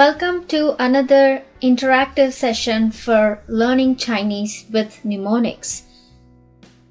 Welcome to another interactive session for learning Chinese with mnemonics.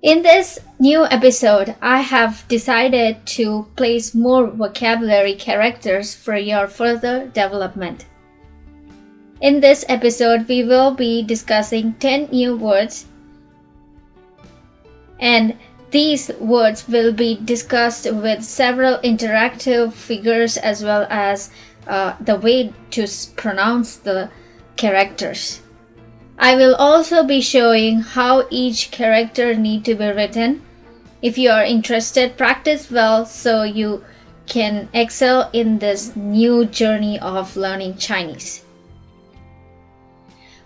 In this new episode, I have decided to place more vocabulary characters for your further development. In this episode, we will be discussing 10 new words, and these words will be discussed with several interactive figures as well as the way to pronounce the characters. I will also be showing how each character need to be written. If you are interested, practice well so you can excel in this new journey of learning Chinese.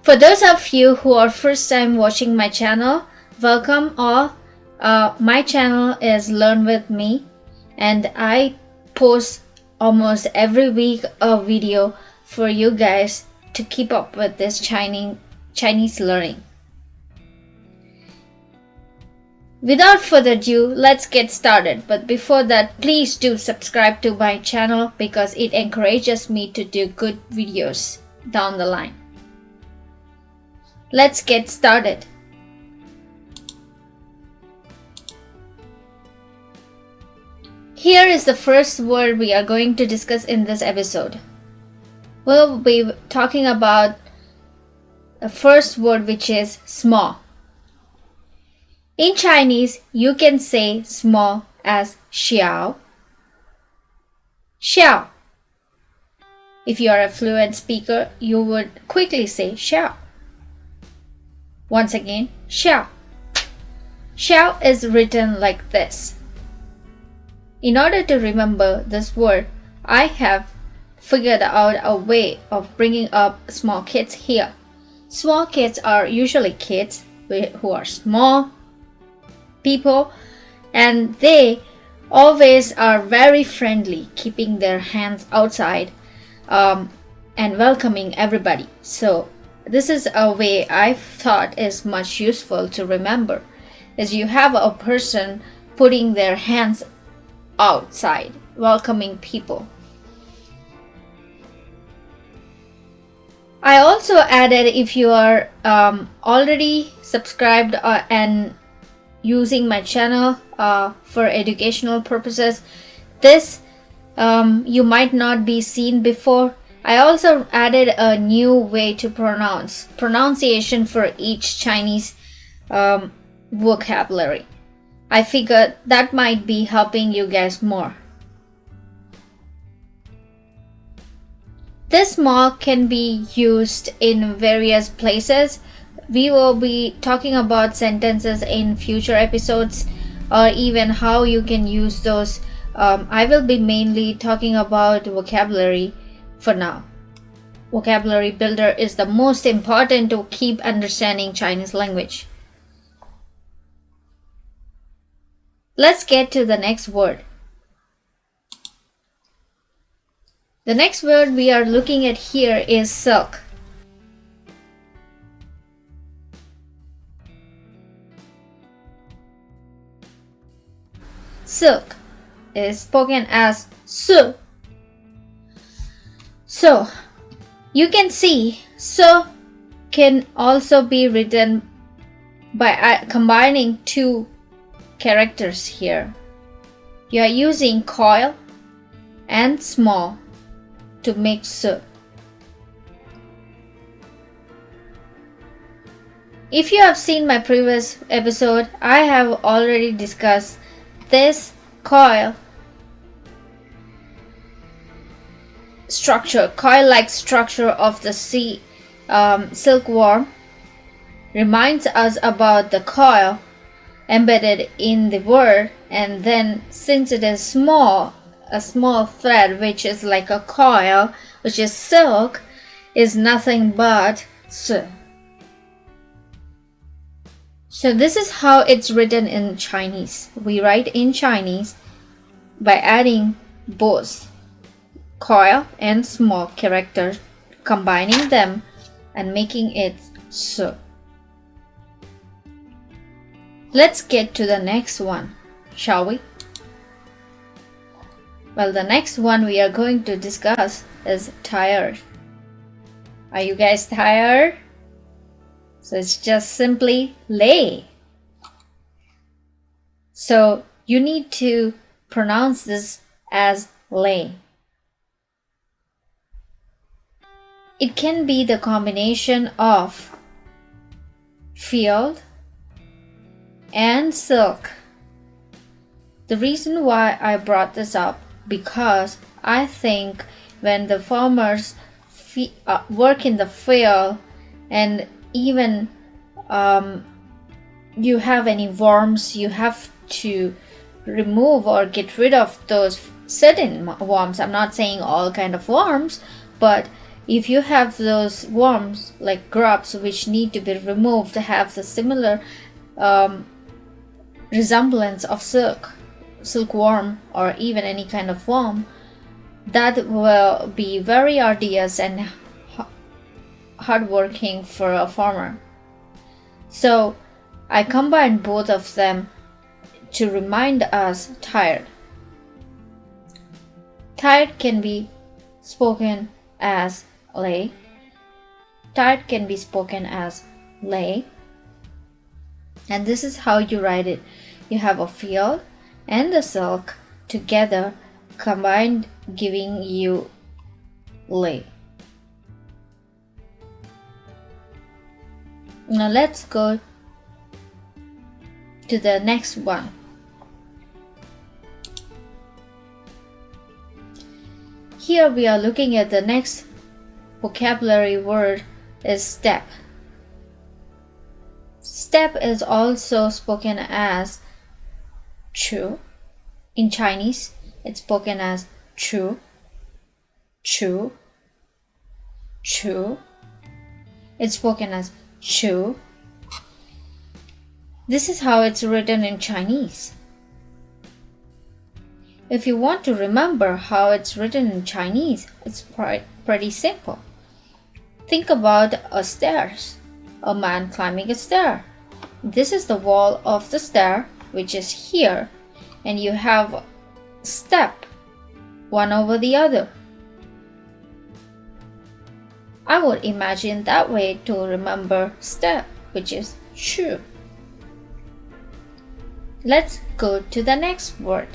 For those of you who are first time watching my channel, welcome all. My channel is Learn With Me, and I post almost every week a video for you guys to keep up with this Chinese learning. Without further ado, let's get started. But before that, please do subscribe to my channel because it encourages me to do good videos down the line. Let's get started. Here is the first word we are going to discuss in this episode. We'll be talking about the first word, which is small. In Chinese, you can say small as xiao. Xiao. If you are a fluent speaker, you would quickly say xiao. Once again, xiao. Xiao is written like this. In order to remember this word, I have figured out a way of bringing up small kids here. Small kids are usually kids who are small people, and they always are very friendly, keeping their hands outside and welcoming everybody. So this is a way I thought is much useful to remember, is you have a person putting their hands outside, welcoming people. I also added, if you are already subscribed and using my channel for educational purposes, this you might not be seen before. I also added a new way to pronunciation for each Chinese vocabulary. I figured that might be helping you guys more. This small can be used in various places. We will be talking about sentences in future episodes, or even how you can use those. I will be mainly talking about vocabulary for now. Vocabulary builder is the most important to keep understanding Chinese language. Let's get to the next word. The next word we are looking at here is silk. Silk is spoken as su. So, you can see su can also be written by combining two characters here. You are using coil and small to make su. If you have seen my previous episode, I have already discussed this coil structure, coil-like structure of the silkworm reminds us about the coil embedded in the word, and then since it is small, a small thread which is like a coil, which is silk, is nothing but su. So this is how it's written in Chinese. We write in Chinese by adding both coil and small characters, combining them and making it su. Let's get to the next one, shall we? Well, the next one we are going to discuss is tired. Are you guys tired? So it's just simply lay. So you need to pronounce this as lay. It can be the combination of field and silk. The reason why I brought this up, because I think when the farmers work in the field, and even you have any worms, you have to remove or get rid of those certain worms. I'm not saying all kind of worms, but if you have those worms like grubs which need to be removed, have the similar resemblance of silkworm or even any kind of worm, that will be very arduous and hardworking for a farmer. So I combined both of them to remind us tired. Tired can be spoken as lay. Tired can be spoken as lay. And this is how you write it. You have a field and the silk together combined, giving you lay. Now let's go to the next one. Here we are looking at the next vocabulary word is step. Step is also spoken as chu. In Chinese, it's spoken as chu, chu, chu. It's spoken as chu. This is how it's written in Chinese. If you want to remember how it's written in Chinese, it's pretty simple. Think about a stairs, a man climbing a stair. This is the wall of the stair, which is here, and you have step, one over the other. I would imagine that way to remember step, which is chu. Let's go to the next word.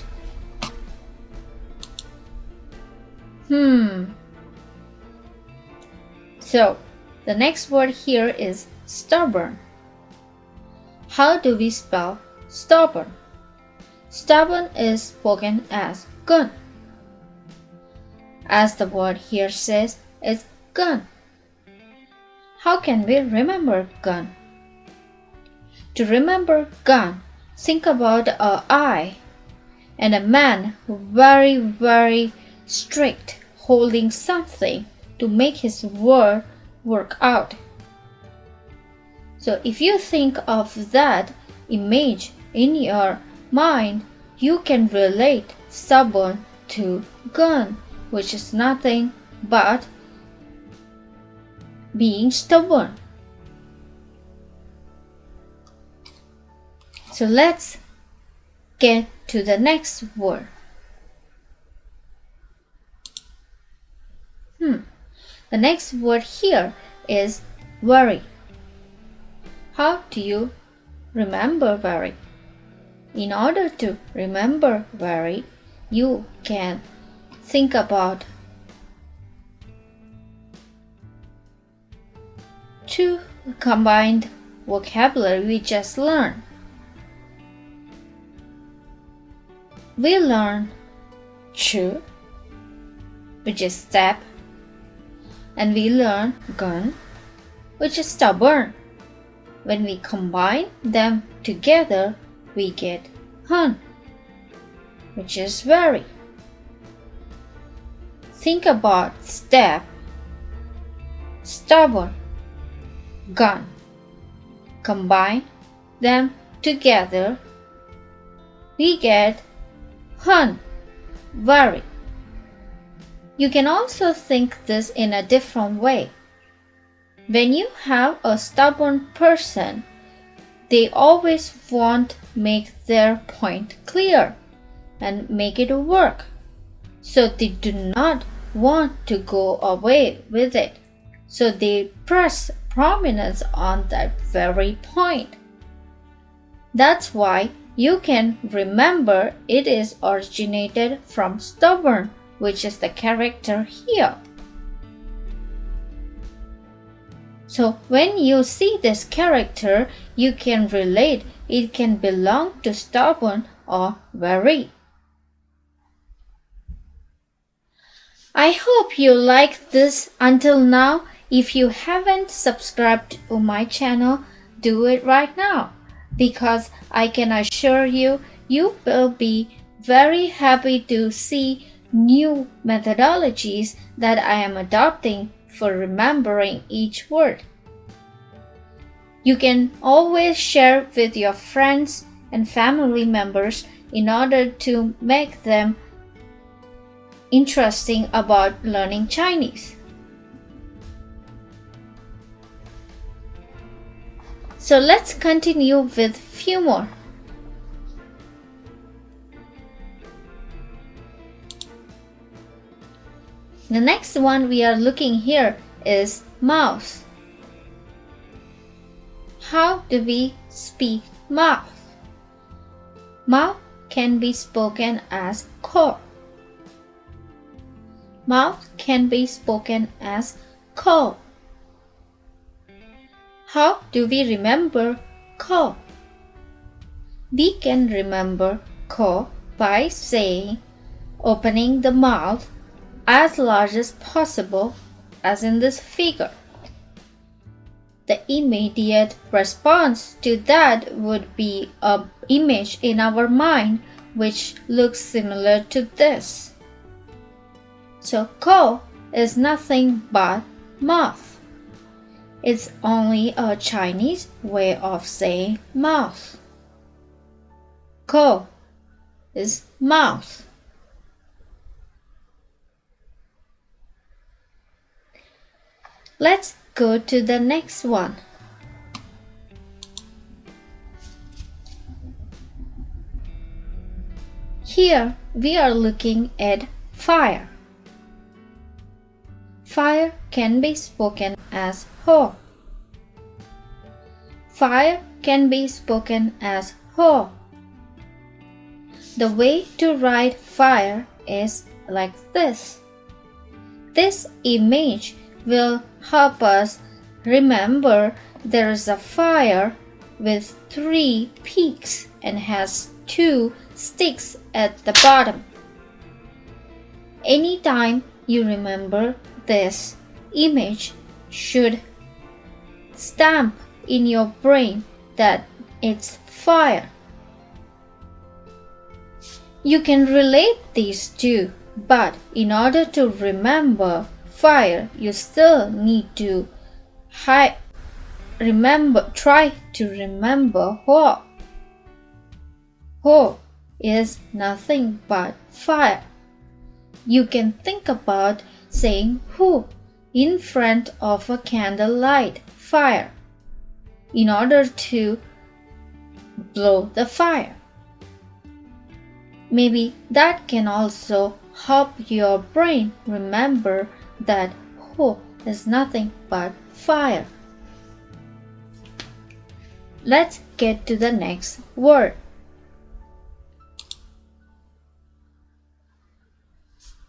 So, the next word here is stubborn. How do we spell stubborn? Stubborn is spoken as gun. As the word here says, it's gun. How can we remember gun? To remember gun, think about an eye and a man very, very strict, holding something to make his word work out. So if you think of that image in your mind, you can relate stubborn to gun, which is nothing but being stubborn. So let's get to the next word. The next word here is worry. How do you remember worry? In order to remember worry, you can think about two combined vocabulary we just learned. We learn chu, which is step, and we learn gun, which is stubborn. When we combine them together, we get hun, which is very. Think about step, stubborn, gun. Combine them together, we get hun, very. You can also think this in a different way. When you have a stubborn person, they always want to make their point clear and make it work. So they do not want to go away with it. so they press prominence on that very point. That's why you can remember it is originated from stubborn, which is the character here. So when you see this character, you can relate it can belong to stubborn or very. I hope you liked this until now. If you haven't subscribed to my channel, do it right now, because I can assure you, you will be very happy to see new methodologies that I am adopting for remembering each word. You can always share with your friends and family members in order to make them interesting about learning Chinese. So let's continue with few more. The next one we are looking here is mouth. How do we speak mouth? Mouth can be spoken as ko. Mouth can be spoken as ko. How do we remember ko? We can remember ko by saying, opening the mouth as large as possible, as in this figure. The immediate response to that would be an image in our mind which looks similar to this. So ko is nothing but mouth. It's only a Chinese way of saying mouth. Ko is mouth. Let's go to the next one. Here we are looking at fire. Fire can be spoken as ho. Fire can be spoken as ho. The way to write fire is like this. This image will help us remember there is a fire with 3 peaks and has 2 sticks at the bottom. Anytime you remember this image, should stamp in your brain that it's fire. You can relate these two, but in order to remember fire, you still need to try to remember ho. Ho is nothing but fire. You can think about saying hu in front of a candlelight fire in order to blow the fire. Maybe that can also help your brain remember that ho is nothing but fire. Let's get to the next word.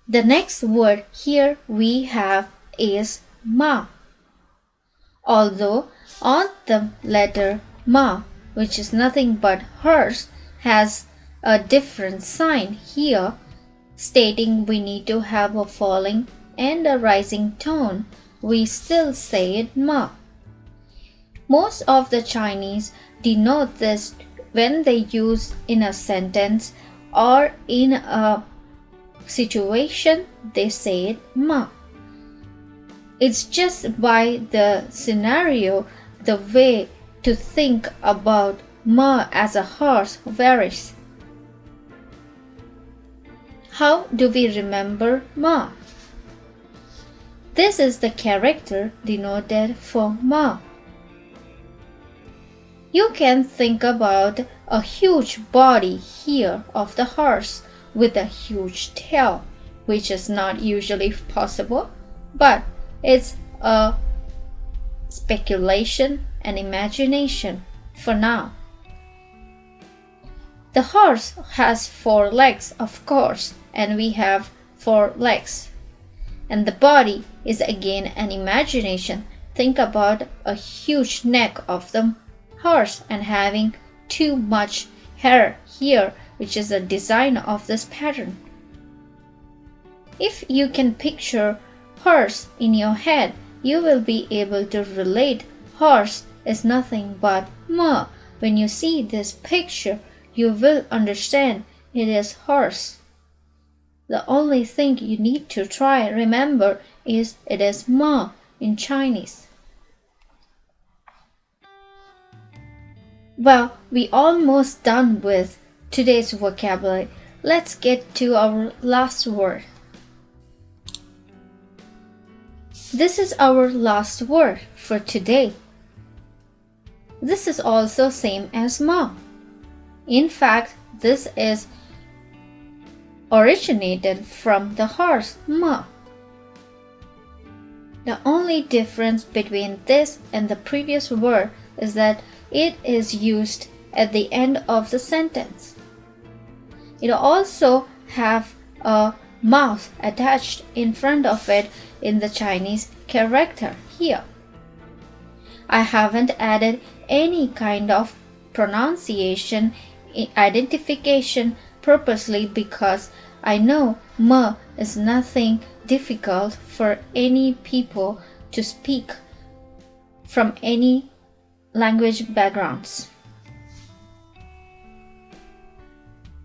The next word here we have is ma. Although on the letter ma, which is nothing but hers, has a different sign here stating we need to have a falling and a rising tone, we still say it ma. Most of the Chinese denote this when they use in a sentence or in a situation, they say it ma. It's just by the scenario, the way to think about ma as a horse varies. How do we remember ma? This is the character denoted for ma. You can think about a huge body here of the horse with a huge tail, which is not usually possible, but it's a speculation, and imagination for now. The horse has 4 legs, of course, and we have 4 legs. And the body is again an imagination. Think about a huge neck of the horse and having too much hair here, which is a design of this pattern. If you can picture horse in your head, you will be able to relate horse is nothing but ma. When you see this picture, you will understand it is horse. The only thing you need to try remember is it is ma in Chinese. Well, we almost done with today's vocabulary. Let's get to our last word. This is our last word for today. This is also same as ma. In fact, this is originated from the horse ma. The only difference between this and the previous word is that it is used at the end of the sentence. It also have a mouth attached in front of it in the Chinese character here. I haven't added any kind of pronunciation identification purposely because I know ma is nothing difficult for any people to speak from any language backgrounds.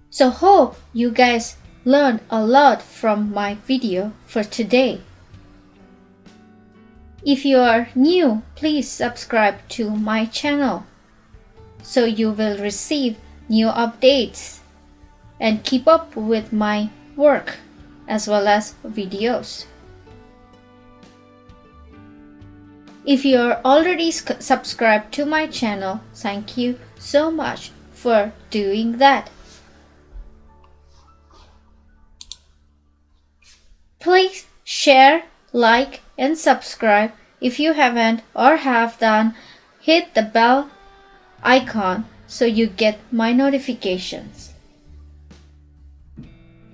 So hope you guys learned a lot from my video for today. If you are new, please subscribe to my channel so you will receive new updates and keep up with my work as well as videos. If you are already subscribed to my channel, thank you so much for doing that. Please share, like, and subscribe. If you haven't or have done, hit the bell icon so you get my notifications.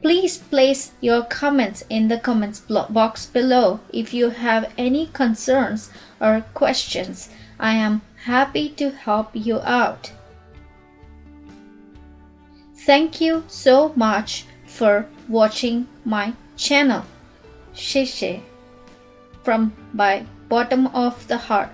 Please place your comments in the comments box below if you have any concerns or questions. I am happy to help you out. Thank you so much for watching my channel. 谢谢 from my bottom of the heart.